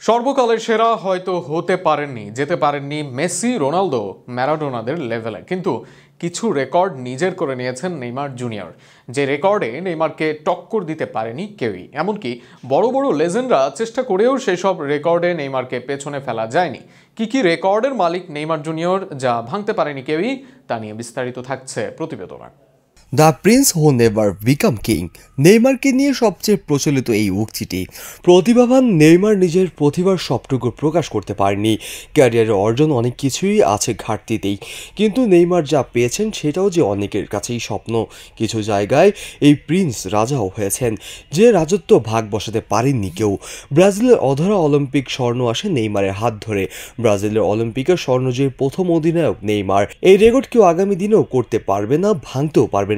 সর্বকালের সেরা হয়তো হতে পারেননি, যেতে পারেননি মেসি, রোনালদো, ম্যারাডোনাদের লেভেলে, কিন্তু কিছু রেকর্ড নিজের করে নিয়েছেন নেইমার জুনিয়র। যে রেকর্ডে নেইমারকে টক্কর দিতে পারেনি কেউই। এমনকি বড় বড় লেজেন্ডরা চেষ্টা করেও সেসব রেকর্ডে নেইমারকে পেছনে ফেলা যায়নি। কি রেকর্ডের মালিক নেইমার জুনিয়র, যা ভাঙতে পারেনি কেউই, তা নিয়ে বিস্তারিত থাকছে প্রতিবেদনে। The prince who never became king. নেইমারকে নিয়ে সবচেয়ে প্রচলিত এই উক্তিটি। প্রতিভাবান নেইমার নিজের প্রতিভার সবটুকু প্রকাশ করতে পারেনি। ক্যারিয়ারের অর্জন অনেক কিছুই আছে ঘাটতিতেই, কিন্তু নেইমার যা পেয়েছেন সেটাও যে অনেকের কাছেই স্বপ্ন। কিছু জায়গায় এই প্রিন্স রাজাও হয়েছেন, যে রাজত্ব ভাগ বসাতে পারেননি কেউ। ব্রাজিলের অধরা অলিম্পিক স্বর্ণ আসে নেইমারের হাত ধরে। ব্রাজিলের অলিম্পিকের স্বর্ণজয়ী প্রথম অধিনায়ক নেইমার। এই রেকর্ড কেউ আগামী দিনেও করতে পারবে না, ভাঙতেও পারবে না।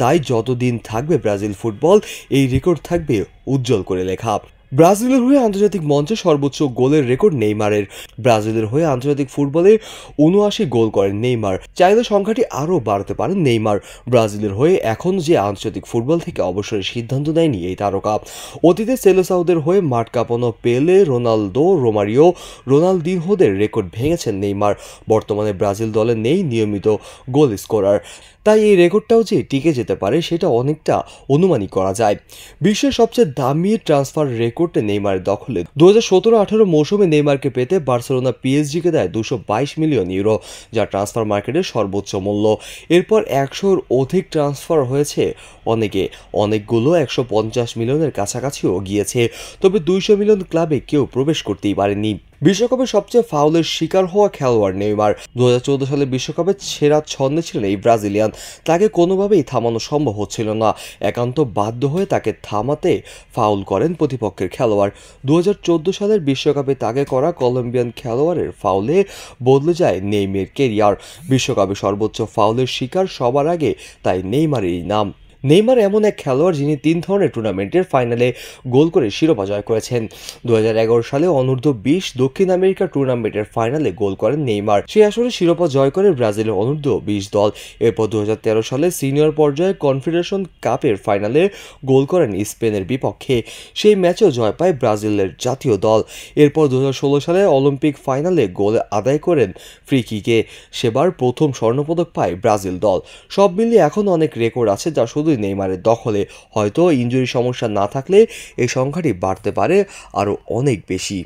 তাই যতদিন থাকবে ব্রাজিল ফুটবল, এই রেকর্ড থাকবে উজ্জ্বল করে লেখা। ব্রাজিলের হয়ে আন্তর্জাতিক মঞ্চে সর্বোচ্চ গোলের রেকর্ড নেইমারের। ব্রাজিলের হয়ে আন্তর্জাতিক ফুটবলে ৭৯ গোল করেন নেইমার। চাইলে সংখ্যাটি আরও বাড়াতে পারেন নেইমার। ব্রাজিলের হয়ে এখন যে আন্তর্জাতিক ফুটবল থেকে অবসরের সিদ্ধান্ত নেয়নি এই তারকা। অতীতে সেলেসাওদের হয়ে মাঠ কাঁপানো পেলে, রোনালদো, রোমারিও, রোনালদিনহোদের রেকর্ড ভেঙেছেন নেইমার। বর্তমানে ব্রাজিল দলে নেই নিয়মিত গোল স্কোরার, তাই এই রেকর্ডটাও যে টিকে যেতে পারে সেটা অনেকটা অনুমানই করা যায়। বিশ্বের সবচেয়ে দামি ট্রান্সফার রেকর্ডে নেইমারের দখলে। 2017-18 মৌসুমে নেইমারকে পেতে বার্সেলোনা পিএসজিকে দেয় 222 মিলিয়ন ইউরো, যা ট্রান্সফার মার্কেটের সর্বোচ্চ মূল্য। এরপর 100-র অধিক ট্রান্সফার হয়েছে অনেকগুলো 150 মিলিয়নের কাছাকাছিও গিয়েছে। তবে 200 মিলিয়ন ক্লাবে কেউ প্রবেশ করতেই পারেনি। বিশ্বকাপে সবচেয়ে ফাউলের শিকার হওয়া খেলোয়াড় নেইমার। 2014 সালে বিশ্বকাপে সেরা ছন্দে ছিলেন এই ব্রাজিলিয়ান। তাকে কোনোভাবেই থামানো সম্ভব হচ্ছিল না। একান্ত বাধ্য হয়ে তাকে থামাতে ফাউল করেন প্রতিপক্ষের খেলোয়াড়। 2014 সালের বিশ্বকাপে তাকে করা কলম্বিয়ান খেলোয়াড়ের ফাউলে বদলে যায় নেইমারের কেরিয়ার। বিশ্বকাপে সর্বোচ্চ ফাউলের শিকার সবার আগে তাই নেইমারেরই নাম। নেইমার এমন এক খেলোয়াড় যিনি 3 ধরনের টুর্নামেন্টের ফাইনালে গোল করে শিরোপা জয় করেছেন। 2011 সালে অনূর্ধ্ব-20 দক্ষিণ আমেরিকা টুর্নামেন্টের ফাইনালে গোল করেন নেইমার। সেই আসরে শিরোপা জয় করে ব্রাজিলের অনূর্ধ্ব-20 দল। এরপর 2013 সালে সিনিয়র পর্যায়ে কনফেডারেশন কাপের ফাইনালে গোল করেন স্পেনের বিপক্ষে। সেই ম্যাচেও জয় পায় ব্রাজিলের জাতীয় দল। এরপর 2016 সালে অলিম্পিক ফাইনালে গোল আদায় করেন ফ্রি কিকে। সেবার প্রথম স্বর্ণপদক পায় ব্রাজিল দল। সব মিলিয়ে এখন অনেক রেকর্ড আছে যা শুধু নেইমারের দখলে। হয়তো ইনজুরি সমস্যা না থাকলে এই সংখ্যাটি বাড়তে পারে আরও অনেক বেশি।